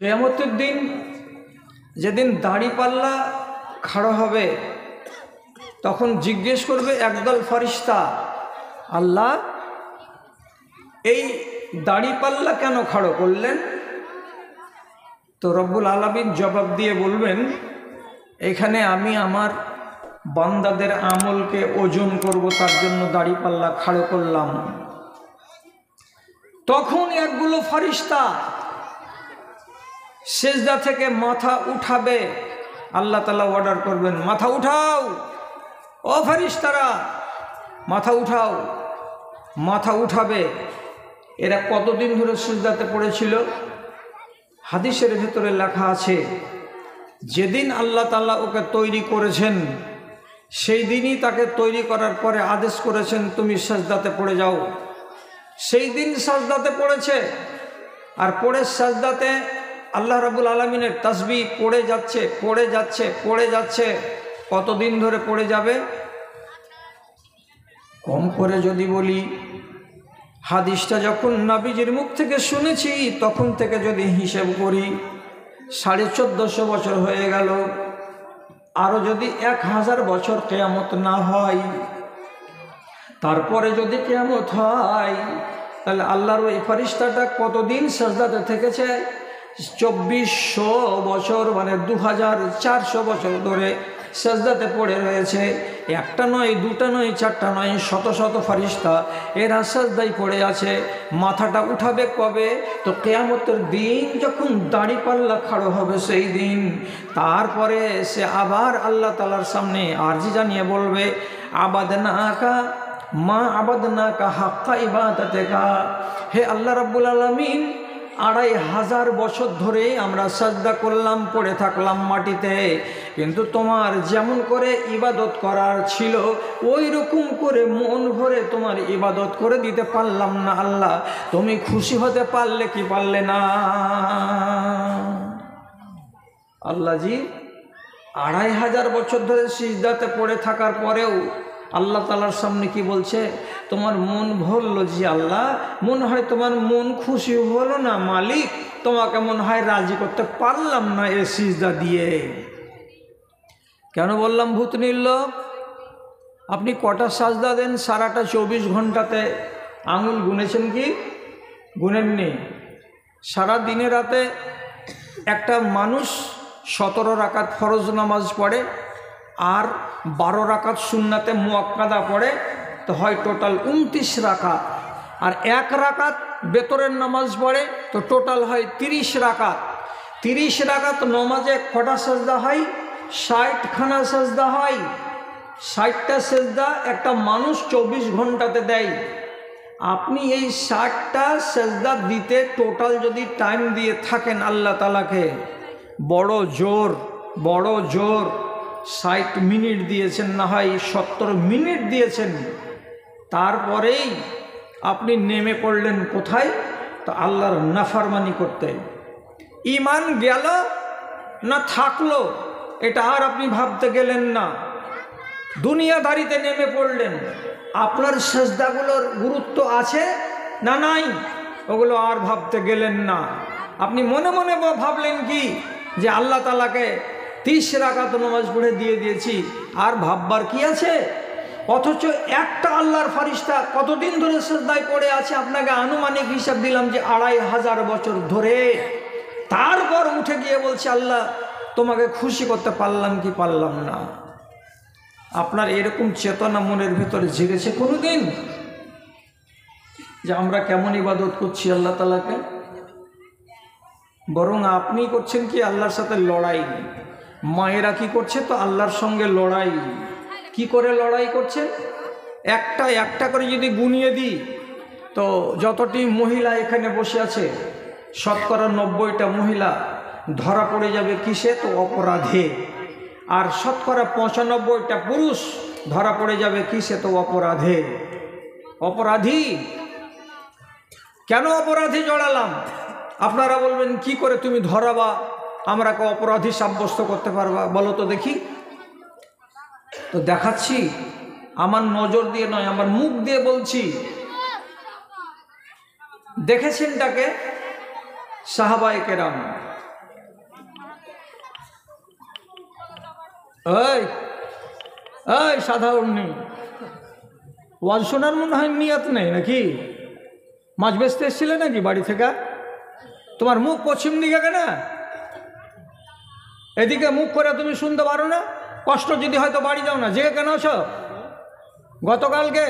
কিয়ামতের দিন যেদিন দাড়িপাল্লা খাড়া হবে তখন জিজ্ঞেস করবে একদল ফেরেশতা, আল্লাহ এই দাড়িপাল্লা কেন খাড়া করলেন? তো রব্বুল আলামিন জবাব দিয়ে বলবেন, এখানে আমি আমার বান্দাদের আমলকে ওজন করব, তার জন্য দাড়িপাল্লা খাড়া করলাম। তখন একগুলো ফেরেশতা সেজদা থেকে মাথা উঠাবে, আল্লাহ তাআলা অর্ডার করবেন, মাথা উঠাও, ও ফেরেশতারা মাথা উঠাও। মাথা উঠাবে। এরা কতদিন ধরে সেজদাতে পড়েছিল? হাদিসের ভেতরে লেখা আছে, যেদিন আল্লাহ তাআলা ওকে তৈরি করেছেন সেই দিনই তাকে তৈরি করার পরে আদেশ করেছেন তুমি সেজদাতে পড়ে যাও। সেই দিন সেজদাতে পড়েছে, আর পড়ে সেজদাতে আল্লাহ রাব্বুল আলামিনের তাসবিহ পড়ে যাচ্ছে পড়ে যাচ্ছে পড়ে যাচ্ছে। কতদিন ধরে পড়ে যাবে? কম করে যদি বলি, হাদিসটা যখন নবীজির মুখ থেকে শুনেছি তখন থেকে যদি হিসেব করি 1450 বছর হয়ে গেল। আরও যদি 1000 বছর কিয়ামত না হয়, তারপরে যদি কিয়ামত হয়, তাহলে আল্লাহর ওই ফেরেশতাটা কতদিন সেজদাতে থেকেছে? 2400 বছর, মানে 2400 বছর ধরে সেজদাতে পড়ে রয়েছে। একটা নয়, দুটা নয়, চারটা নয়, শত শত ফেরেশতা এরা সেজদায় পড়ে আছে। মাথাটা উঠাবে কবে? তো কিয়ামতের দিন যখন দাড়িপাল্লা খাড়া হবে সেই দিন। তারপরে সে আবার আল্লাহ তাআলার সামনে আরজি জানিয়ে বলবে, আবাদনাকা মা আবাদনাকা হাক্কা ইবাদাতিকা, হে আল্লাহ রাব্বুল আলামিন, 2500 বছর ধরে আমরা সাজদা করলাম, পড়ে থাকলাম মাটিতে, কিন্তু তোমার যেমন করে ইবাদত করার ছিল ওই রকম করে মন ভরে তোমার ইবাদত করে দিতে পারলাম না। আল্লাহ তুমি খুশি হতে পারলে কি পারলে না? আল্লাহজি 2500 বছর ধরে সিজদাতে পড়ে থাকার পরেও আল্লাহ তাআলার সামনে কি বলছে? তোমার মন ভরল জি আল্লাহ, মনে হয় তোমার মন খুশি হলো না মালিক, তোমাকে মনে হয় রাজি করতে পারলাম না এ সিজদা দিয়ে। কেন বললাম ভূত নির্লোক? আপনি কটা সাজদা দেন সারাটা 24 ঘন্টাতে? আঙুল গুনেছেন কি? গুনেননি। সারা দিনে রাতে একটা মানুষ 17 রাকাত ফরজ নামাজ পড়ে আর 12 রাকাত সুন্নাতে মুআক্কাদা পড়ে, তো হয় টোটাল 29 রাকাত। আর 1 রাকাত বেতরের নামাজ পড়ে, তো টোটাল হয় 30 রাকাত। 30 রাকাত নামাজে কটা সেজদা হয়? 60খানা সেজদা হয়। 60টা সেজদা একটা মানুষ 24 ঘন্টাতে দেয়। আপনি এই 60টা সেজদা দিতে টোটাল যদি টাইম দিয়ে থাকেন আল্লাহ তাআলাকে, বড় জোর 60 মিনিট দিয়েছেন, না হয় 70 মিনিট দিয়েছেন, তারপরেই আপনি নেমে পড়লেন কোথায়? তো আল্লাহর নাফরমানি করতে। ঈমান গেল না থাকলো এটা আর আপনি ভাবতে গেলেন না, দুনিয়াদারিতে নেমে পড়লেন। আপনার সেজদাগুলোর গুরুত্ব আছে না নাই ওগুলো আর ভাবতে গেলেন না। আপনি মনে মনে ভাবলেন কি যে আল্লাহ তাআলাকে 30 রাকাত নামাজ পড়ে দিয়ে দিয়েছি, আর ভাববার কি আছে? অথচ একটা আল্লাহর ফেরেশতা কতদিন ধরে সেজদায় পড়ে আছে আপনাকে আনুমানিক হিসাব দিলাম যে 2500 বছর ধরে। তারপর উঠে গিয়ে বলছে আল্লাহ তোমাকে খুশি করতে পারলাম কি পারলাম না? আপনার এরকম চেতনা মনের ভেতরে জেগেছে কোনোদিন যে আমরা কেমন ইবাদত করছি আল্লাহ তাআলাকে? বরং আপনি করছেন কি আল্লাহর সাথে লড়াই। মায়েরা কি করছে? তো আল্লাহর সঙ্গে লড়াই। কি করে লড়াই করছেন? একটা একটা করে যদি গুনিয়ে দিই, তো যতটি মহিলা এখানে বসে আছে 90টা মহিলা ধরা পড়ে যাবে কিসে? তো অপরাধে। আর 95টা পুরুষ ধরা পড়ে যাবে কিসে? তো অপরাধে। অপরাধী কেন অপরাধী জড়ালাম? আপনারা বলবেন কি করে তুমি ধরাবা, আমরাকে অপরাধী সাব্যস্ত করতে পারবা? বলো তো দেখি। তো দেখাচ্ছি, আমার নজর দিয়ে নয়, আমার মুখ দিয়ে বলছি। দেখেছেন তাকে সাহাবায়ে কেরাম ওই ওই সাধারণ নেই, ওয়াজ শোনার মনে হয় নিয়ত নেই নাকি? মাছ বেচতে এসেছিলে নাকি বাড়ি থেকে? তোমার মুখ পশ্চিম দিকে কেন? এদিকে মুখ করে তুমি শুনতে পারো না? কষ্ট যদি হয়তো বাড়ি যাও না, জেগে কেন আছো? গতকালকে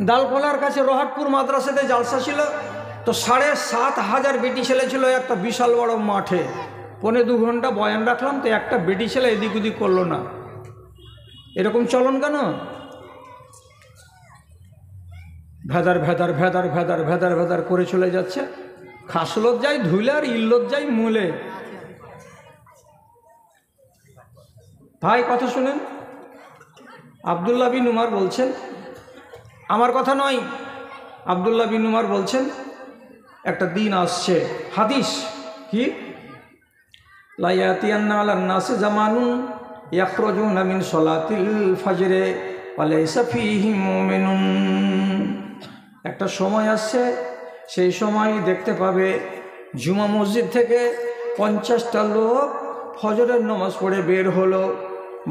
ডালখোলার কাছে রহাটপুর মাদ্রাসাতে জালসা ছিল, তো 7,500 বেটি ছেলে ছিল একটা বিশাল বড় মাঠে। 1.5-2 ঘন্টা বয়ান রাখলাম, তো একটা বেটি ছেলে এদিক ওদিক করলো না। এরকম চলন কেন? ভেদার ভেদার ভেদার ভেদার ভেদার ভেদার করে চলে যাচ্ছে। খাসলত যাই ধুলে আর ইল্লত যাই মূলে। ভাই কথা শুনেন, আব্দুল্লাহ বিন উমর বলছেন, আমার কথা নয়, আব্দুল্লাহ বিন উমর বলছেন একটা দিন আসছে, হাদিস কি, লা ইয়াতিয়ান্না আলান নাসি জামানুন ইয়াখরুজুনা মিন সলাতিল ফাজরে ওয়া লাইসা ফীহিম মুমিনুন। একটা সময় আসছে, সেই সময় দেখতে পাবে জুমা মসজিদ থেকে 50টা লোক ফজরের নামাজ পড়ে বের হলো,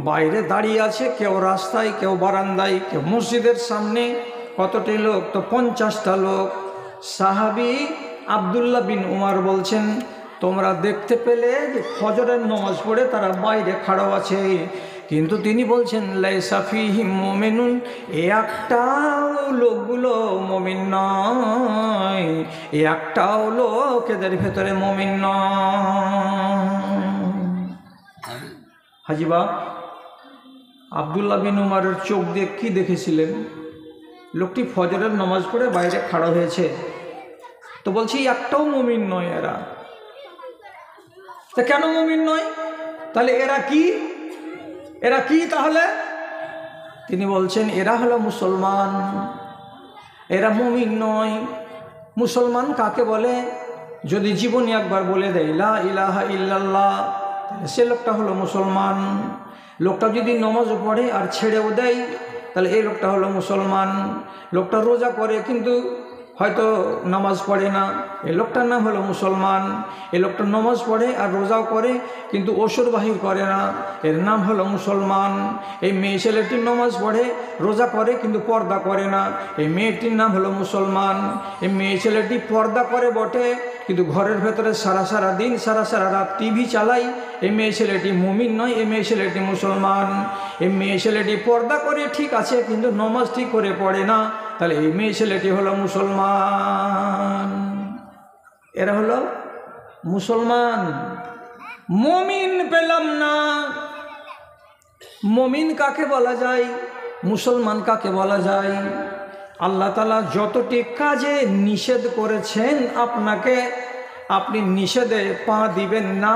বাইরে দাঁড়িয়ে আছে, কেউ রাস্তায়, কেউ বারান্দায়, কেউ মসজিদের সামনে। কতটি লোক? তো 50টা লোক। সাহাবী আব্দুল্লাহ বিন উমর বলছেন, তোমরা দেখতে পেলে যে ফজরের নামাজ পড়ে তারা বাইরে খাড়া আছে, কিন্তু তিনি বলছেন লাইসা ফীহিম মুমিনুন, একটাও লোকগুলো মুমিন নয়, একটাও লোক এদের ভেতরে মুমিন নয়। হাজিবা আব্দুল্লাহ বিন উমরের চোখ দিয়ে কি দেখেছিলেন? লোকটি ফজরের নামাজ পড়ে বাইরে খাড়া হয়েছে, তো বলছি একটাও মুমিন নয় এরা। তা কেন মুমিন নয়? তাহলে এরা কি? এরা কি তাহলে? তিনি বলছেন এরা হলো মুসলমান, এরা মুমিন নয়। মুসলমান কাকে বলে? যদি জীবনে একবার বলে দেয় লা ইলাহা ইল্লাল্লাহ, সে লোকটা হলো মুসলমান। লোকটা যদি নামাজও পড়ে আর ছেড়েও দেয়, তাহলে এই লোকটা হলো মুসলমান। লোকটা রোজা করে কিন্তু হয়তো নামাজ পড়ে না, এই লোকটার নাম হলো মুসলমান। এই লোকটা নামাজ পড়ে আর রোজাও করে কিন্তু ওসর বাহির করে না, এর নাম হলো মুসলমান। এই মেয়ে ছেলেটি নামাজ পড়ে রোজা করে কিন্তু পর্দা করে না, এই মেয়েটির নাম হলো মুসলমান। এই মেয়ে ছেলেটি পর্দা করে বটে কিন্তু ঘরের ভেতরে সারা দিন সারা রাত টিভি চালাই, এই মেয়ে ছেলেটি মুমিন নয়, এই মেয়ে ছেলেটি মুসলমান। এই মেয়ে ছেলেটি পর্দা করে ঠিক আছে কিন্তু নামাজ ঠিক করে পড়ে না, তাহলে এই মেয়ে ছেলেটি হলো মুসলমান। এরা হলো মুসলমান। মুমিন পেলাম না। মুমিন কাকে বলা যায়? মুসলমান কাকে বলা যায়? আল্লাহ তাআলা যতটি কাজে নিষেধ করেছেন আপনাকে, আপনি নিষেধে পা দিবেন না।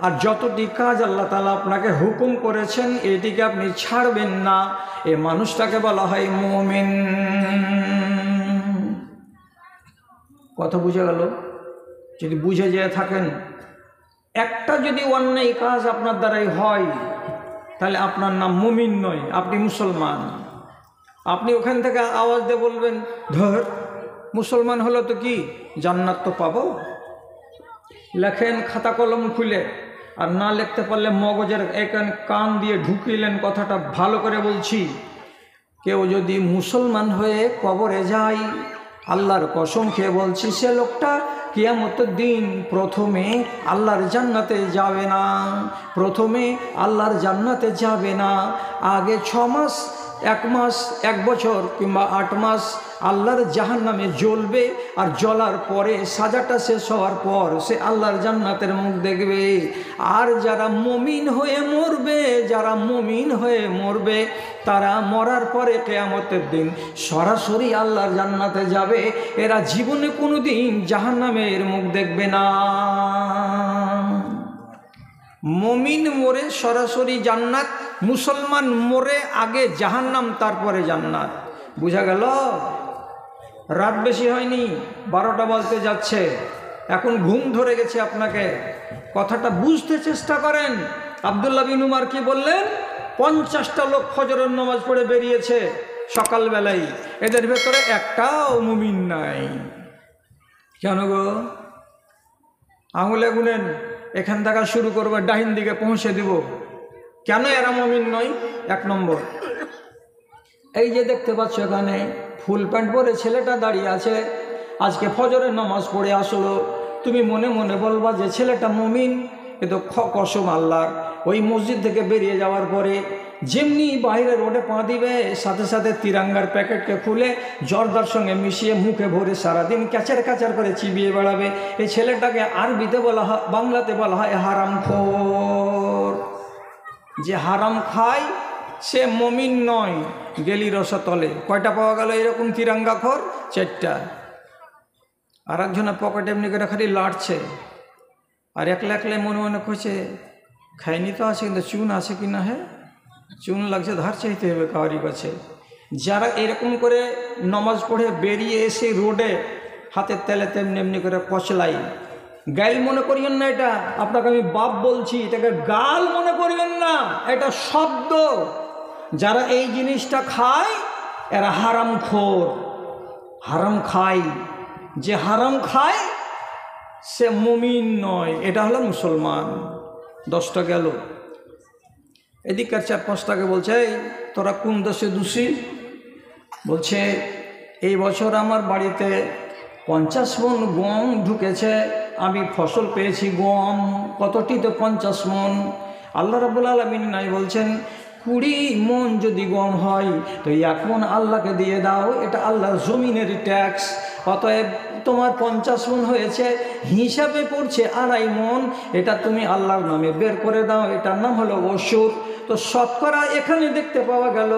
আর যতটি কাজ আল্লাহ তাআলা আপনাকে হুকুম করেছেন এটিকে আপনি ছাড়বেন না, এ মানুষটাকে বলা হয় মুমিন। কথা বুঝে গেল? যদি বুঝে যেয়ে থাকেন, একটা যদি অন্যায় কাজ আপনার দ্বারাই হয়, তাহলে আপনার নাম মুমিন নয়, আপনি মুসলমান। আপনি ওখান থেকে আওয়াজ দিয়ে বলবেন, ধর মুসলমান হলো তো কি জান্নাত তো পাবো। লেখেন খাতা কলম খুলে, আর না লিখতে পারলে মগজের এখানে কান দিয়ে ঢুকিলেন। কথাটা ভালো করে বলছি, কেউ যদি মুসলমান হয়ে কবরে যায়, আল্লাহর কসম খেয়ে বলছি, সে লোকটা কিয়ামতের দিন প্রথমে আল্লাহর জান্নাতে যাবে না, প্রথমে আল্লাহর জান্নাতে যাবে না। আগে 6 মাস, 1 মাস, 1 বছর কিংবা 8 মাস আল্লাহর জাহান্নামে জ্বলবে, আর জ্বলার পরে সাজাটা শেষ হওয়ার পর সে আল্লাহর জান্নাতের মুখ দেখবে। আর যারা মুমিন হয়ে মরবে, যারা মুমিন হয়ে মরবে, তারা মরার পরে কিয়ামতের দিন সরাসরি আল্লাহর জান্নাতে যাবে। এরা জীবনে কোনোদিন জাহান্নামের মুখ দেখবে না। মুমিন মরে সরাসরি জান্নাত, মুসলমান মরে আগে জাহান্নাম তারপরে জান্নাত। বুঝা গেল? রাত বেশি হয়নি, 12টা বাজতে যাচ্ছে, এখন ঘুম ধরে গেছে আপনাকে। কথাটা বুঝতে চেষ্টা করেন। আব্দুল্লাহ বিন উমর কি বললেন? 50টা লোক ফজরের নামাজ পড়ে বেরিয়েছে সকালবেলায়, এদের ভেতরে একটাও মুমিন নাই। কেন গো? আঙুলে গুনেন, এখান থেকে শুরু করবে, ডাহিন দিকে পৌঁছে দিব। কেন এরা মুমিন নয়? এক নম্বর, এই যে দেখতে পাচ্ছ এখানে ফুল প্যান্ট পরে ছেলেটা দাঁড়িয়ে আছে, আজকে ফজরের নামাজ পড়ে আসলো, তুমি মনে মনে বলবা যে ছেলেটা মুমিন, কিন্তু কসম আল্লাহর, ওই মসজিদ থেকে বেরিয়ে যাওয়ার পরে যেমনি বাইরে রোডে পা দিবে, সাথে সাথে তিরঙ্গার প্যাকেটকে খুলে জর্দার সঙ্গে মিশিয়ে মুখে ভরে সারাদিন ক্যাচার ক্যাচার করে চিবিয়ে বেড়াবে। এই ছেলেটাকে আরবিতে বলা হয়, বাংলাতে বলা হয় হারামখোর। যে হারাম খায় সে মুমিন নয়। গেলি রসতলে কয়টা পাওয়া গেল এরকম তিরঙ্গাখোর? 4টা। আর একজনের পকেটে এমনি করে খালি লাড়ছে, আর একলা একলাই মনে মনে করছে খাইনি তো আছে, কিন্তু চুন আছে কি না, হ্যাঁ চুন লাগছে, ধার চাইতে হবে কাউরি কাছে। যারা এরকম করে নমাজ পড়ে বেরিয়ে এসে রোডে হাতের তেলে তেমনি এমনি করে কচলাই, গাইল মনে করিয়েন না, এটা আপনাকে আমি বাপ বলছি, এটাকে গাল মনে করিয়েন না, এটা শব্দ। যারা এই জিনিসটা খায় এরা হারামখোর, হারাম খায়। যে হারাম খায় সে মুমিন নয়, এটা হলো মুসলমান। 10টা গেল। এদিককার 4-5টাকে বলছে এই তোরা কোন দেশে দোষী? বলছে এই বছর আমার বাড়িতে 50 মণ গম ঢুকেছে, আমি ফসল পেয়েছি গম। কতটি? তো 50 মণ। আল্লাহ রাব্বুল আলামিন নাই বলছেন 20 মণ যদি গম হয় তো 1 মণ আল্লাহকে দিয়ে দাও, এটা আল্লাহর জমিনের ট্যাক্স। অতএব তোমার 50 মণ হয়েছে, হিসাবে পড়ছে 2.5 মণ, এটা তুমি আল্লাহর নামে বের করে দাও, এটার নাম হলো ওসুর। তো শতকরা এখানে দেখতে পাওয়া গেল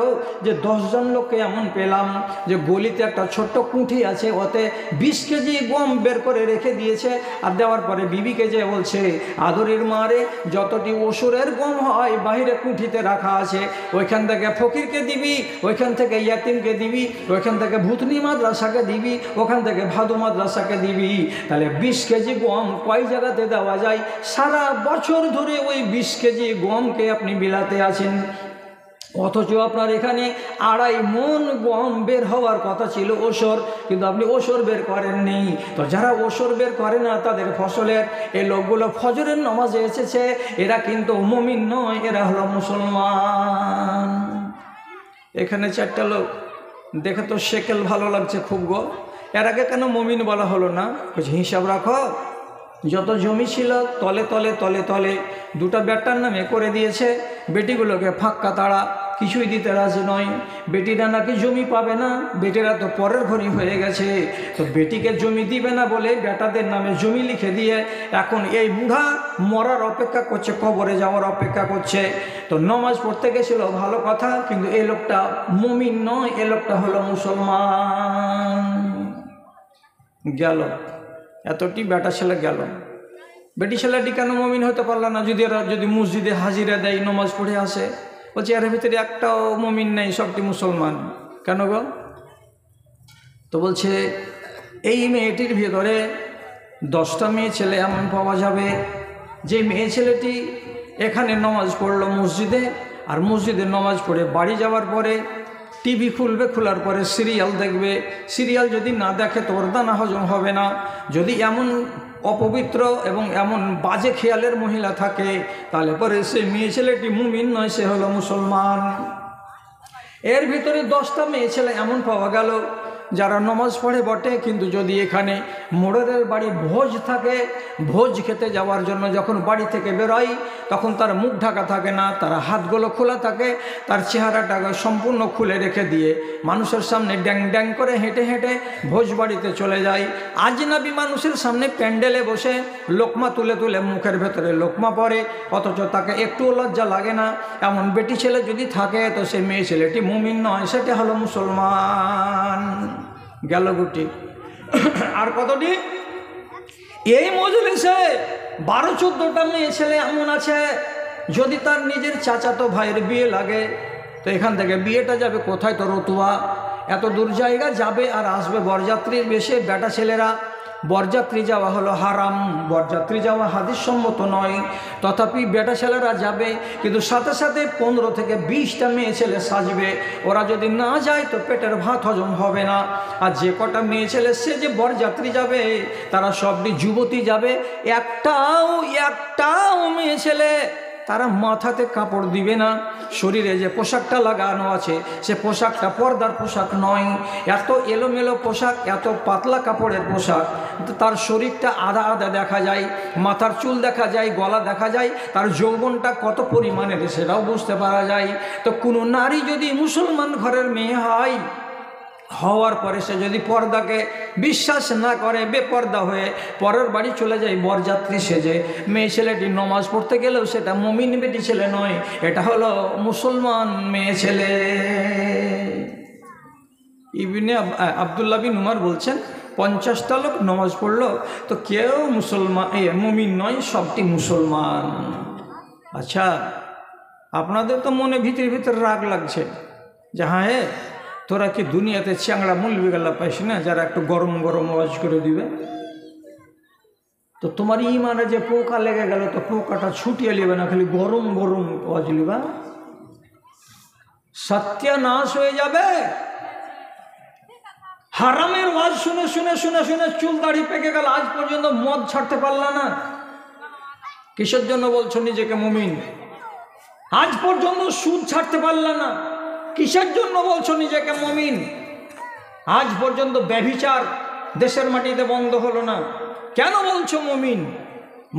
যে 10 জন লোককে এমন পেলাম যে গলিতে একটা ছোট্ট কুঠি আছে, ওতে 20 কেজি গম বের করে রেখে দিয়েছে। আর দেওয়ার পরে বিবিকে যে বলছে আদরের মারে যতটি ওসুরের গম হয় বাহিরে কুঠিতে রাখা আছে, ওইখান থেকে ফকিরকে দিবি, ওইখান থেকে ইয়াতিমকে দিবি, ওইখান থেকে ভূতনি মাদ্রাসাকে দিবি, ওখান থেকে ভাদু মাদ্রাসাকে দিবি। তাহলে 20 কেজি গম কয় জায়গাতে দেওয়া যায়? সারা বছর ধরে ওই 20 কেজি গমকে আপনি বিলাতে আছেন, অথচ আপনার এখানে 2.5 মণ গম বের হওয়ার কথা ছিল ওসর, কিন্তু আপনি ওসর বের করেননি। তো যারা ওসর বের করে না তাদের ফসলের, এই লোকগুলো ফজরের নামাজে এসেছে, এরা কিন্তু মুমিন নয়, এরা হলো মুসলমান। এখানে 4টা লোক দেখে তো শেকেল ভালো লাগছে খুব গো, এর আগে কেন মুমিন বলা হলো না? হিসাব রাখো, যত জমি ছিল তলে তলে তলে তলে 2টা বেটার নামে করে দিয়েছে, বেটিগুলোকে ফাঁক্কা তাড়া, কিছুই দিতে রাজি নয়। বেটিরা নাকি জমি পাবে না, বেটিরা তো পরের ঘরই হয়ে গেছে, তো বেটিকে জমি দিবে না বলে বেটাদের নামে জমি লিখে দিয়ে এখন এই বুড়া মরার অপেক্ষা করছে, কবরে যাওয়ার অপেক্ষা করছে। তো নমাজ পড়তে গেছিল ভালো কথা, কিন্তু এই লোকটা মুমিন নয়, এই লোকটা হলো মুসলমান। গেল এতটি বেটা ছেলে গেল। বেটি ছেলেটি কেন মুমিন হতে পারল না? যদি মসজিদে হাজিরা দেয়, নমাজ পড়ে আসে, বলছে এর ভিতরে একটাও মুমিন নেই, সবটি মুসলমান। কেন গো? তো বলছে এই মেয়েটির ভিতরে 10টা মেয়ে ছেলে এমন পাওয়া যাবে যে মেয়ে ছেলেটি এখানে নমাজ পড়লো মসজিদে, আর মসজিদে নমাজ পড়ে বাড়ি যাওয়ার পরে টিভি খুলবে, খোলার পরে সিরিয়াল দেখবে, সিরিয়াল যদি না দেখে তো ওর দানা হজম হবে না। যদি এমন অপবিত্র এবং এমন বাজে খেয়ালের মহিলা থাকে তাহলে পরে সে মেয়ে ছেলেটি মুমিন নয়, সে হলো মুসলমান। এর ভিতরে 10টা মেয়ে ছেলে এমন পাওয়া গেল যারা নমাজ পড়ে বটে, কিন্তু যদি এখানে মোড়ের বাড়ি ভোজ থাকে, ভোজ খেতে যাওয়ার জন্য যখন বাড়ি থেকে বেরোয় তখন তার মুখ ঢাকা থাকে না, তার হাতগুলো খোলা থাকে, তার চেহারাটাকে সম্পূর্ণ খুলে রেখে দিয়ে মানুষের সামনে ড্যাং ড্যাং করে হেঁটে হেঁটে ভোজ বাড়িতে চলে যায়। আজনাবি মানুষের সামনে প্যান্ডেলে বসে লোকমা তুলে তুলে মুখের ভেতরে লোকমা পড়ে, অথচ তাকে একটুও লজ্জা লাগে না। এমন বেটি ছেলে যদি থাকে তো সে মেয়ে ছেলেটি মুমিন নয়, সেটা হলো মুসলমান। গেল গুটি। আর কতটি? এই মজলিসে 12-14টা মেয়ে ছেলে এমন আছে, যদি তার নিজের চাচাতো ভাইয়ের বিয়ে লাগে তো এখান থেকে বিয়েটা যাবে কোথায়? তো রতুয়া। এত দূর জায়গা যাবে আর আসবে বরযাত্রীর বেশে বেটা ছেলেরা। বরযাত্রী যাওয়া হলো হারাম, বরযাত্রী যাওয়া হাদিস সম্মত নয়, তথাপি বেটা ছেলেরা যাবে, কিন্তু সাথে সাথে 15 থেকে 20টা মেয়ে ছেলে সাজবে। ওরা যদি না যায় তো পেটের ভাত হজম হবে না। আর যে কটা মেয়ে ছেলে সে যে বরযাত্রী যাবে তারা সবটি যুবতী যাবে, একটাও মেয়ে ছেলে তারা মাথাতে কাপড় দিবে না, শরীরে যে পোশাকটা লাগানো আছে সে পোশাকটা পর্দার পোশাক নয়, এত এলোমেলো পোশাক, এত পাতলা কাপড়ের পোশাক, তার শরীরটা আধা আধা দেখা যায়, মাথার চুল দেখা যায়, গলা দেখা যায়, তার যৌবনটা কত পরিমাণের সেটাও বুঝতে পারা যায়। তো কোনো নারী যদি মুসলমান ঘরের মেয়ে হয়, হওয়ার পরে সে যদি পর্দাকে বিশ্বাস না করে, বেপর্দা হয়ে পরের বাড়ি চলে যায় বরযাত্রী সেজে, মেয়ে ছেলেটি নমাজ পড়তে গেলেও সেটা মুমিন বেটি ছেলে নয়, এটা হলো মুসলমান মেয়ে ছেলে। ইবনে আব্দুল্লাহ বিন উমর বলছেন 50টা লোক নমাজ পড়লো তো কেউ মুসলমান মুমিন নয়, সবটি মুসলমান। আচ্ছা, আপনাদের তো মনে ভিতরে ভিতরে রাগ লাগছে যে হ্যাঁ তোরা কি দুনিয়াতে চ্যাংড়া মূলবি গেলা পাইস না যারা একটু গরম গরম আওয়াজ করে দিবে? তো তোমার ইমানে যে পোকা লেগে গেল তো পোকাটা ছুটিয়ে নেবে না, খালি গরম গরম আওয়াজ লিবা, সত্যানাশ হয়ে যাবে। হারামের ওয়াজ শুনে শুনে শুনে শুনে চুল দাড়ি পেকে গেল, আজ পর্যন্ত মদ ছাড়তে পারলা না। কিসের জন্য বলছো নিজেকে মুমিন? আজ পর্যন্ত সুদ ছাড়তে পারলা না, কিসের জন্য বলছো নিজেকে মুমিন? আজ পর্যন্ত ব্যভিচার দেশের মাটিতে বন্ধ হলো না, কেন বলছো মুমিন?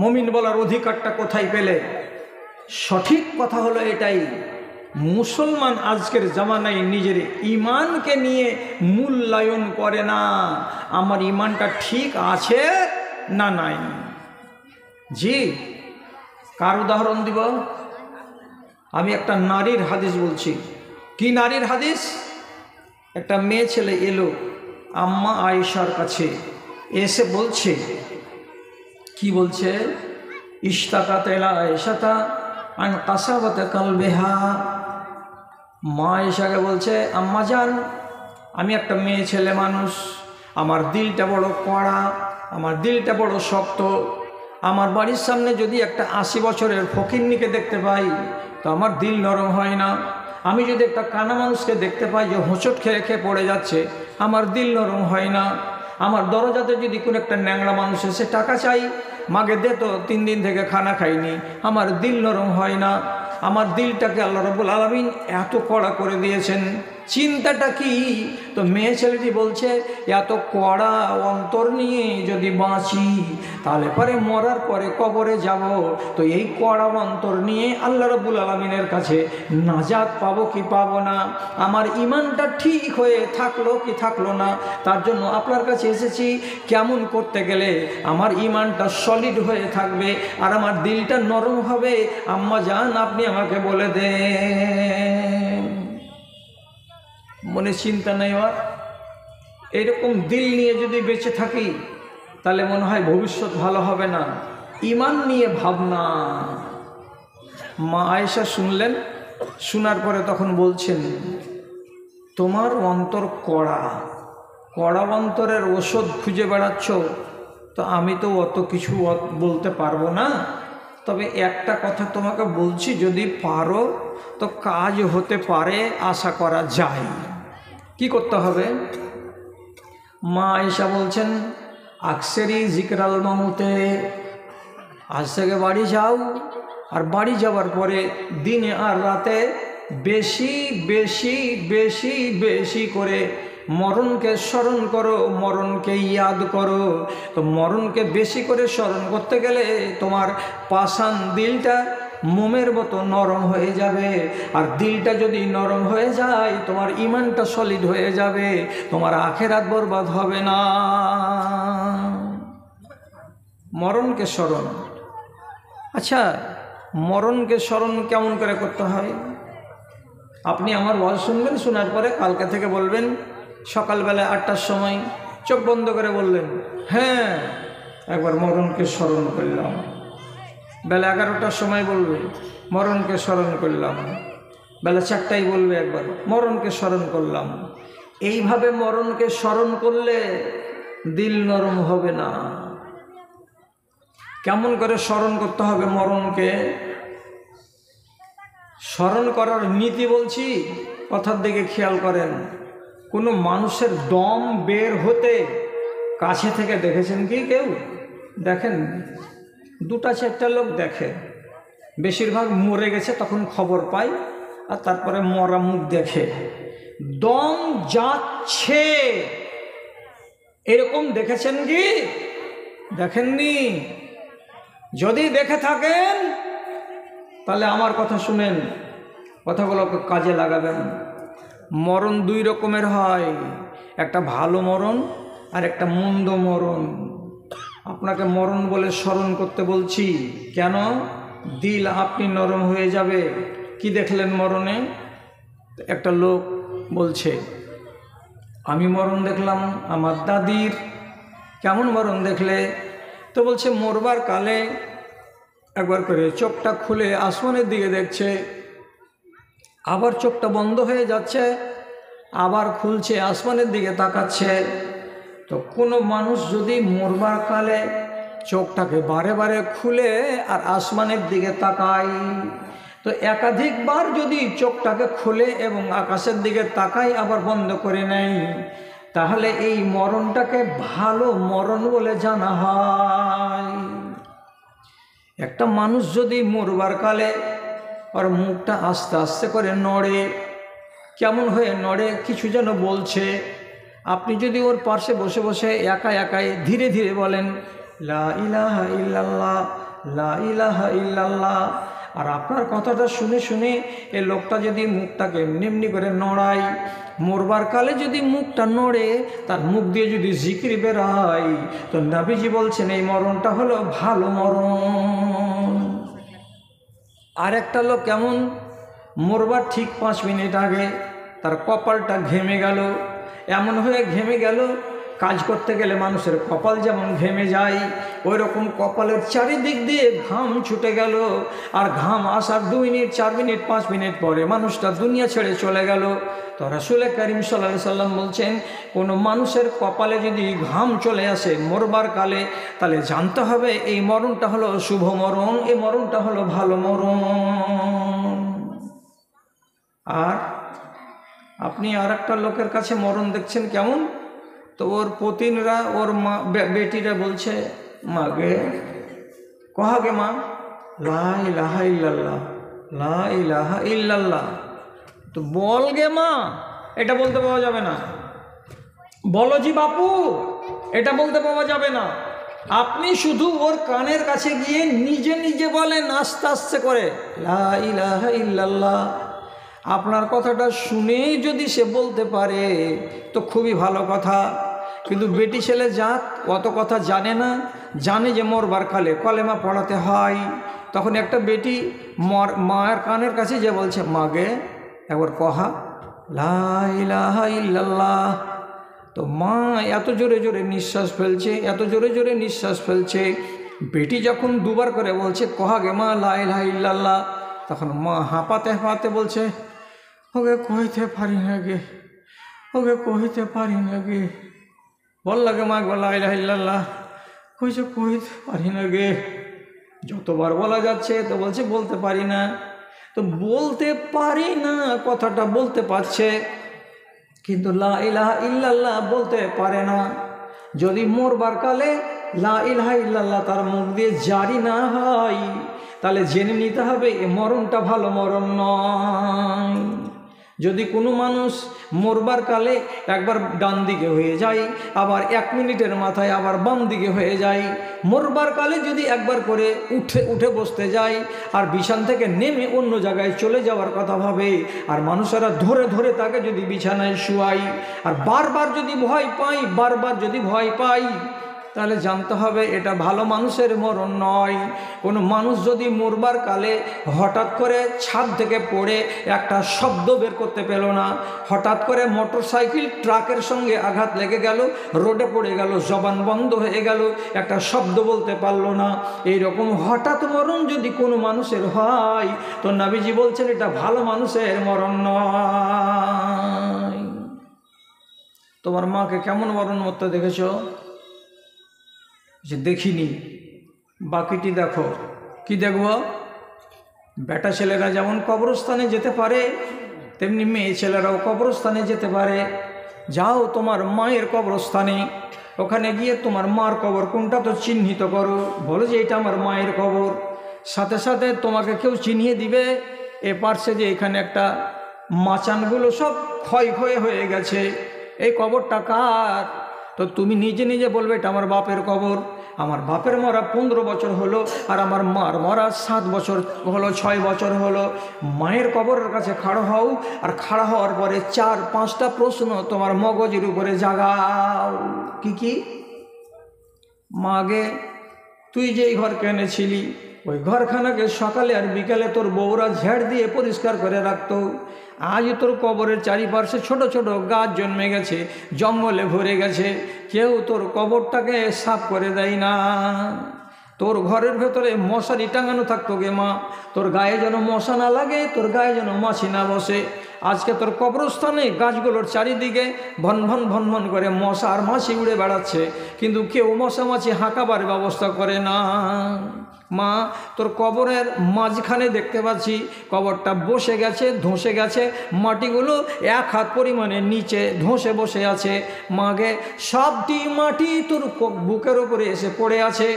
মুমিন বলার অধিকারটা কোথায় পেলে? সঠিক কথা হলো এটাই, মুসলমান আজকের জামানায় নিজের ইমানকে নিয়ে মূল্যায়ন করে না, আমার ইমানটা ঠিক আছে না নাই। জি, কার উদাহরণ দিব? আমি একটা নারীর হাদিস বলছি। কি নারীর হাদিস? একটা মেয়ে ছেলে এলো আম্মা আয়েশার কাছে, এসে বলছে, কি বলছে? ইশতাকাত ইলা আয়েশাতা আন কাসাওয়াতি কালবিহা। মা আয়েশাকে বলছে, আম্মা জান, আমি একটা মেয়ে ছেলে মানুষ, আমার দিলটা বড় কড়া, আমার দিলটা বড় শক্ত, আমার বাড়ির সামনে যদি একটা 80 বছরের ফকিন্নিকে দেখতে পাই তো আমার দিল নরম হয় না, আমি যদি একটা কানা মানুষকে দেখতে পাই যে হোঁচট খেয়ে খেয়ে পড়ে যাচ্ছে, আমার দিল নরম হয় না, আমার দরজাতে যদি কোনো একটা ন্যাংরা মানুষ এসে টাকা চাই, মাগে দে তো 3 দিন থেকে খানা খাইনি, আমার দিল নরম হয় না। আমার দিলটাকে আল্লাহ রাব্বুল আলামিন এত কড়া করে দিয়েছেন, চিন্তাটা কি? তো মেয়ে ছেলেটি বলছে, এত কড়া অন্তর নিয়ে যদি বাঁচি তাহলে পরে মরার পরে কবরে যাব, তো এই কড়া অন্তর নিয়ে আল্লাহ রাব্বুল আলামিনের কাছে নাজাত পাবো কি পাবো না, আমার ইমানটা ঠিক হয়ে থাকলো কি থাকলো না, তার জন্য আপনার কাছে এসেছি। কেমন করতে গেলে আমার ইমানটা সলিড হয়ে থাকবে আর আমার দিলটা নরম হবে, আম্মা জান আপনি আমাকে বলে দেন। মনে চিন্তা নেই আর এরকম দিল নিয়ে যদি বেঁচে থাকি তাহলে মনে হয় ভবিষ্যৎ ভালো হবে না। ইমান নিয়ে ভাবনা। মা আয়েশা শুনলেন, শোনার পরে তখন বলছেন, তোমার অন্তর কড়া, কড়া অন্তরের ওষুধ খুঁজে বেড়াচ্ছ, তো আমি তো অত কিছু বলতে পারবো না, তবে একটা কথা তোমাকে বলছি, যদি পারো তো কাজ হতে পারে, আশা করা যায়। কি করতে হবে? মা আয়েশা বলছেন, আকসেরি জিকরাল মাউতে, আজ থেকে বাড়ি যাও, আর বাড়ি যাওয়ার পরে দিনে আর রাতে বেশি বেশি বেশি বেশি করে মরণকে স্মরণ করো, মরণকে ইয়াদ করো। তো মরণকে বেশি করে স্মরণ করতে গেলে তোমার পাষাণ দিলটা মোমের মতো নরম হয়ে যাবে, আর দিলটা যদি নরম হয়ে যায় তোমার ইমানটা সলিড হয়ে যাবে, তোমার আখেরাত বরবাদ হবে না। মরণকে স্মরণ। আচ্ছা, মরণকে স্মরণ কেমন করে করতে হয়? আপনি আমার ওয়াজ শুনবেন, শোনার পরে কালকে থেকে বলবেন, সকালবেলা 8টার সময় চোখ বন্ধ করে বললেন, হ্যাঁ একবার মরণকে স্মরণ করলাম। বেলা 11টার সময় বলবে, মরণকে স্মরণ করলাম। বেলা 4টায় বলবে, একবার মরণকে স্মরণ করলাম। এইভাবে মরণকে স্মরণ করলে দিল নরম হবে না। কেমন করে স্মরণ করতে হবে মরণকে? স্মরণ করার নীতি বলছি, কথার দিকে খেয়াল করেন। কোনো মানুষের দম বের হতে কাছে থেকে দেখেছেন কি কেউ? দেখেন, 2-4টা লোক দেখে, বেশিরভাগ মরে গেছে তখন খবর পায়, আর তারপরে মরা মুখ দেখে। দম যাচ্ছে এরকম দেখেছেন কি? দেখেননি? যদি দেখে থাকেন তাহলে আমার কথা শুনেন, কথাগুলোকে কাজে লাগাবেন। মরণ দুই রকমের হয়, একটা ভালো মরণ আর একটা মন্দ মরণ। আপনাকে মরণ বলে স্মরণ করতে বলছি কেন? দিল আপনি নরম হয়ে যাবে। কি দেখলেন মরণে? একটা লোক বলছে আমি মরণ দেখলাম আমার দাদির। কেমন মরণ দেখলে? তো বলছে মরবার কালে একবার করে চোখটা খুলে আসমানের দিকে দেখছে, আবার চোখটা বন্ধ হয়ে যাচ্ছে, আবার খুলছে, আসমানের দিকে তাকাচ্ছে। তো কোনো মানুষ যদি মরবার কালে চোখটাকে বারে বারে খুলে আর আসমানের দিকে তাকায়, তো একাধিকবার যদি চোখটাকে খুলে এবং আকাশের দিকে তাকায় আবার বন্ধ করে নেয়, তাহলে এই মরণটাকে ভালো মরণ বলে জানা হয়। একটা মানুষ যদি মরবার কালে ওর মুখটা আস্তে আস্তে করে নড়ে, কেমন হয়ে নড়ে কিছু যেন বলছে, আপনি যদি ওর পাশে বসে বসে একা একাই ধীরে ধীরে বলেন লা ইলাহা ইল্লাল্লাহ, লা ইলাহা ইল্লাল্লাহ, আর আপনার কথাটা শুনে শুনে এই লোকটা যদি মুখটাকে এমনি এমনি করে নড়ায়, মরবার কালে যদি মুখটা নড়ে, তার মুখ দিয়ে যদি জিকির বেরোয়, তো নবীজি বলছেন এই মরণটা হলো ভালো মরণ। আর একটা লোক কেমন? মরবার ঠিক 5 মিনিট আগে তার কপালটা ঘেমে গেল, এমন হয়ে ঘেমে গেল, কাজ করতে গেলে মানুষের কপাল যেমন ঘেমে যায়, ওই রকম কপালের চারিদিক দিয়ে ঘাম ছুটে গেল। আর ঘাম আসার 2 মিনিট 4 মিনিট 5 মিনিট পরে মানুষটা দুনিয়া ছেড়ে চলে গেল। তো রাসূল করিম সাল্লাল্লাহু আলাইহি সাল্লাম বলছেন কোনো মানুষের কপালে যদি ঘাম চলে আসে মরবার কালে, তাহলে জানতে হবে এই মরণটা হলো শুভ মরণ, এই মরণটা হলো ভালো মরণ। আর আপনি আর একটা লোকের কাছে মরণ দেখছেন কেমন? তো ওর পতিনরা, ওর মা বেটিরা বলছে মাগে কহাগে মা লা ইলাহা ইল্লাল্লাহ, লা ইলাহা ইল্লাল্লাহ। তো বল গে মা, এটা বলতে পাওয়া যাবে না। বলো জি বাপু, এটা বলতে পাওয়া যাবে না। আপনি শুধু ওর কানের কাছে গিয়ে নিজে নিজে বলেন আস্তে আস্তে করে লা ইলাহা ইল্লাল্লাহ। আপনার কথাটা শুনেই যদি সে বলতে পারে তো খুবই ভালো কথা। কিন্তু বেটি ছেলে জাত অত কথা জানে না, জানে যে মরবার কালে কলেমা পড়াতে হয়। তখন একটা বেটি মায়ের কানের কাছে যে বলছে মাগে একবার কহা লা ইলাহা ইল্লাল্লাহ। তো মা এত জোরে জোরে নিঃশ্বাস ফেলছে, এত জোরে জোরে নিঃশ্বাস ফেলছে। বেটি যখন 2 বার করে বলছে কহাগে মা লা ইলাহা ইল্লাল্লাহ, তখন মা হাঁপাতে হাঁপাতে বলছে ওকে কইতে পারি না গে, ওকে কইতে পারি না গে। বল লাগে মা লা ইলাহা ইল্লাল্লাহ, কইছে কইতে পারি না গে। যতবার বলা যাচ্ছে তো বলছে বলতে পারি না। তো বলতে পারি না কথাটা বলতে পারছে, কিন্তু লা ইলাহা ইল্লাল্লাহ বলতে পারে না। যদি মরবার কালে লা ইলাহা ইল্লাল্লাহ তার মুখ দিয়ে জারি না হয়, তাহলে জেনে নিতে হবে এ মরণটা ভালো মরণ নয়। যদি কোনো মানুষ মরবার কালে একবার ডান দিকে হয়ে যায়, আবার 1 মিনিটের মাথায় আবার বাম দিকে হয়ে যায়, মরবার কালে যদি একবার করে উঠে বসতে যায় আর বিছান থেকে নেমে অন্য জায়গায় চলে যাওয়ার কথা ভাবে, আর মানুষেরা ধরে ধরে তাকে যদি বিছানায় শুয়াই, আর বারবার যদি ভয় পাই, বারবার যদি ভয় পাই, তাহলে জানতে হবে এটা ভালো মানুষের মরণ নয়। কোনো মানুষ যদি মরবার কালে হঠাৎ করে ছাদ থেকে পড়ে একটা শব্দ বের করতে পেল না, হঠাৎ করে মোটরসাইকেল ট্রাকের সঙ্গে আঘাত লেগে গেল, রোডে পড়ে গেল, জবান বন্ধ হয়ে গেল, একটা শব্দ বলতে পারলো না, এইরকম হঠাৎ মরণ যদি কোনো মানুষের হয়, তো নবীজি বলছেন এটা ভালো মানুষের মরণ নয়। তোমার মাকে কেমন মরণ মরতে দেখেছো? যে দেখিনি, বাকিটি দেখো। কি দেখব? বেটা ছেলেরা যেমন কবরস্থানে যেতে পারে, তেমনি মেয়ে ছেলেরাও কবরস্থানে যেতে পারে। যাও তোমার মায়ের কবরস্থানে, ওখানে গিয়ে তোমার মার কবর কোনটা তো চিহ্নিত করো, বলো যে এটা আমার মায়ের কবর। সাথে সাথে তোমাকে কেউ চিনিয়ে দিবে এ পার্শ্বে যে এখানে একটা মাচানগুলো সব ক্ষয় হয়ে গেছে, এই কবরটা কার? তো তুমি নিজে নিজে বলবে এটা আমার বাপের কবর। আমার বাপের মরা 15 বছর হলো, আর আমার মার মরা 7 বছর হলো, 6 বছর হলো। মায়ের কবরের কাছে খাড়া হও, আর খাড়া হওয়ার পরে 4-5টা প্রশ্ন তোমার মগজের উপরে জাগাও। কি? মাগে, তুই যেই ঘর কিনেছিলি ওই ঘরখানাকে সকালে আর বিকালে তোর বউরা ঝাড় দিয়ে পরিষ্কার করে রাখতো। আজ তোর কবরের চারিপাশে ছোট ছোট গাছ জন্মে গেছে, জঙ্গলে ভরে গেছে, কেউ তোর কবরটাকে সাফ করে দেয় না। তোর ঘরের ভেতরে মশারি টাঙানো থাকতো গে মা, তোর গায়ে যেন মশা না লাগে, তোর গায়ে যেন মাছি না বসে। আজকে তোর কবরস্থানে গাছগুলোর চারিদিকে ভন ভন করে মশা আর মাছি উড়ে বেড়াচ্ছে, কিন্তু কেউ মশা মাছি হাঁকাবার ব্যবস্থা করে না। মা, তোর কবরের মাঝখানে দেখতে পাচ্ছি কবরটা বসে গেছে, ধসে গেছে, মাটিগুলো 1 হাত পরিমাণে নিচে ধসে বসে আছে। মাগে, সবটি মাটি তোর বুকের উপরে এসে পড়ে আছে।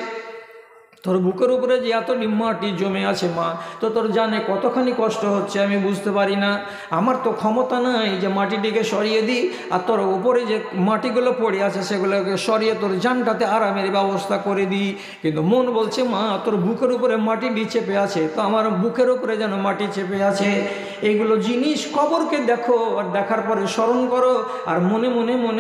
তোর বুকের উপরে যে এতটি মাটি জমে আছে মা, তো তোর জানে কতখানি কষ্ট হচ্ছে আমি বুঝতে পারি না। আমার তো ক্ষমতা নাই যে মাটিটিকে সরিয়ে দিই, আর তোর উপরে যে মাটিগুলো পড়ে আছে সেগুলোকে সরিয়ে তোর জানটাতে আরামের ব্যবস্থা করে দিই। কিন্তু মন বলছে মা, তোর বুকের উপরে মাটিটি চেপে আছে, তো আমার বুকের উপরে যেন মাটি চেপে আছে। এইগুলো জিনিস কবরকে দেখো, আর দেখার পরে স্মরণ করো, আর মনে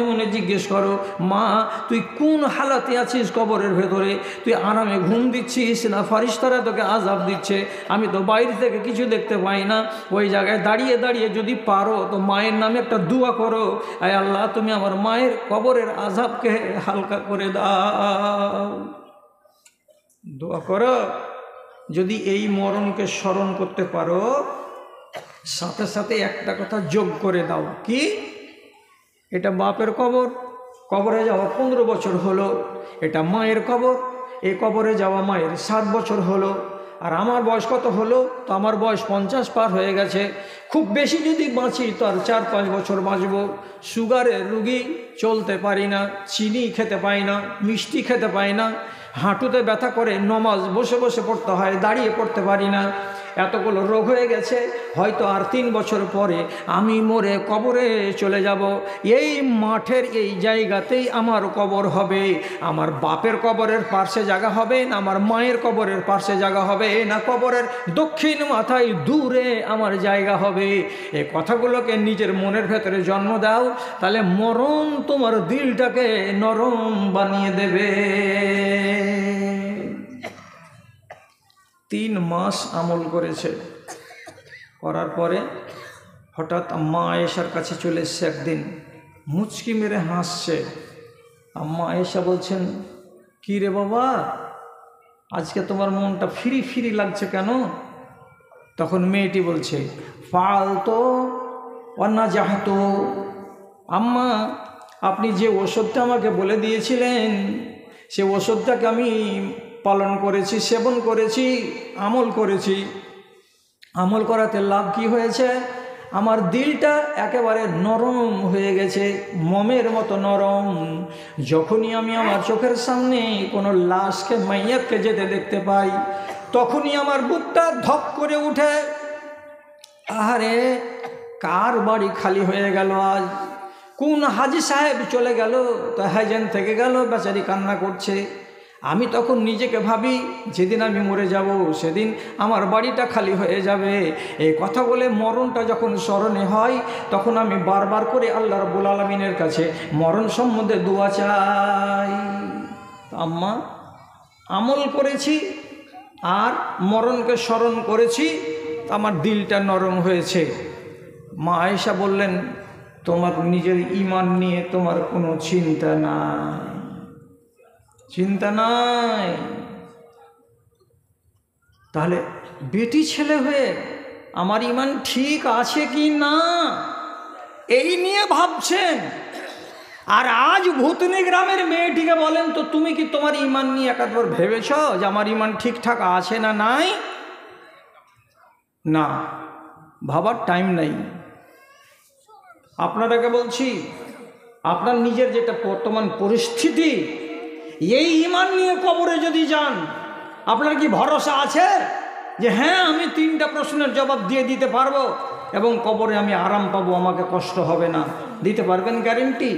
মনে জিজ্ঞেস করো, মা তুই কোন হালাতে আছিস কবরের ভেতরে? তুই আরামে ঘুম দিচ্ছিস না ফারিস্তারা তোকে আযাব দিচ্ছে? আমি তো বাইরে থেকে কিছু দেখতে পাই না। ওই জায়গায় দাঁড়িয়ে দাঁড়িয়ে যদি পারো তো মায়ের নামে একটা দোয়া করো, আয় আল্লাহ তুমি আমার মায়ের কবরের আযাবকে হালকা করে দাও। দোয়া করো। যদি এই মরণকে স্মরণ করতে পারো, সাথে সাথে একটা কথা যোগ করে দাও। কি? এটা বাপের কবর, কবরে যাওয়া 15 বছর হলো। এটা মায়ের কবর, এই কবরে যাওয়া মায়ের 7 বছর হলো। আর আমার বয়স কত হলো? তো আমার বয়স 50 পার হয়ে গেছে। খুব বেশি যদি বাঁচি তো আর 4-5 বছর বাঁচব। সুগারের রুগী, চলতে পারি না, চিনি খেতে পাই না, মিষ্টি খেতে পাই না, হাঁটুতে ব্যথা করে, নমাজ বসে বসে পড়তে হয়, দাঁড়িয়ে পড়তে পারি না। এতগুলো রোগ হয়ে গেছে, হয়তো আর 3 বছর পরে আমি মরে কবরে চলে যাব। এই মাঠের এই জায়গাতেই আমার কবর হবে। আমার বাপের কবরের পাশে জায়গা হবে না, আমার মায়ের কবরের পাশে জায়গা হবে না, কবরের দক্ষিণ মাথায় দূরে আমার জায়গা হবে। এই কথাগুলোকে নিজের মনের ভেতরে জন্ম দাও, তাহলে মরণ তোমার দিলটাকে নরম বানিয়ে দেবে। 3 মাস আমল করেছে, করার পরে হঠাৎ আম্মা আয়েশার কাছে চলে এসছে। একদিন মুচকি মেরে হাসছে। আম্মা আয়েশা বলছেন, কী রে বাবা, আজকে তোমার মনটা ফিরি ফিরি লাগছে কেন? তখন মেয়েটি বলছে, ফালতো অন্না যাহতো, আম্মা আপনি যে ওষুধটা আমাকে বলে দিয়েছিলেন সে ওষুধটাকে আমি পালন করেছি, সেবন করেছি, আমল করেছি। আমল করাতে লাভ কি হয়েছে? আমার দিলটা একেবারে নরম হয়ে গেছে, মোমের মতো নরম। যখনই আমি আমার চোখের সামনে কোনো লাশকে, মাইয়াতকে যেতে দেখতে পাই, তখনই আমার বুকটা ধক করে উঠে। আহারে, কার বাড়ি খালি হয়ে গেল আজ? কোন হাজি সাহেব চলে গেল, তো হাইজেন থেকে গেল, বেচারি কান্না করছে। আমি তখন নিজেকে ভাবি, যেদিন আমি মরে যাব সেদিন আমার বাড়িটা খালি হয়ে যাবে। এই কথা বলে মরণটা যখন স্মরণে হয়, তখন আমি বারবার করে আল্লাহ রাব্বুল আলামিনের কাছে মরণ সম্বন্ধে দোয়া চাই। আম্মা, আমল করেছি আর মরণকে স্মরণ করেছি, আমার দিলটা নরম হয়েছে। মা আয়েশা বললেন, তোমার নিজের ঈমান নিয়ে তোমার কোনো চিন্তা নাই, চিন্তা নাই। তাহলে বেটি ছেলে হয়ে আমার ঈমান ঠিক আছে কি না এই নিয়ে ভাবছেন। আর আজ ভূতনি গ্রামের মেয়েটিকে বলেন তো, তুমি কি তোমার ঈমান নিয়ে একবার ভেবেছ যে আমার ঈমান ঠিকঠাক আছে না নাই? না, ভাবার টাইম নাই। আপনারাকে বলছি, আপনার নিজের যেটা বর্তমান পরিস্থিতি, এই ঈমান নিয়ে কবরে যদি যান আপনার কি ভরসা আছে যে হ্যাঁ আমি 3টা প্রশ্নের জবাব দিয়ে দিতে পারবো এবং কবরে আমি আরাম পাবো, আমাকে কষ্ট হবে না? দিতে পারবেন গ্যারেন্টি?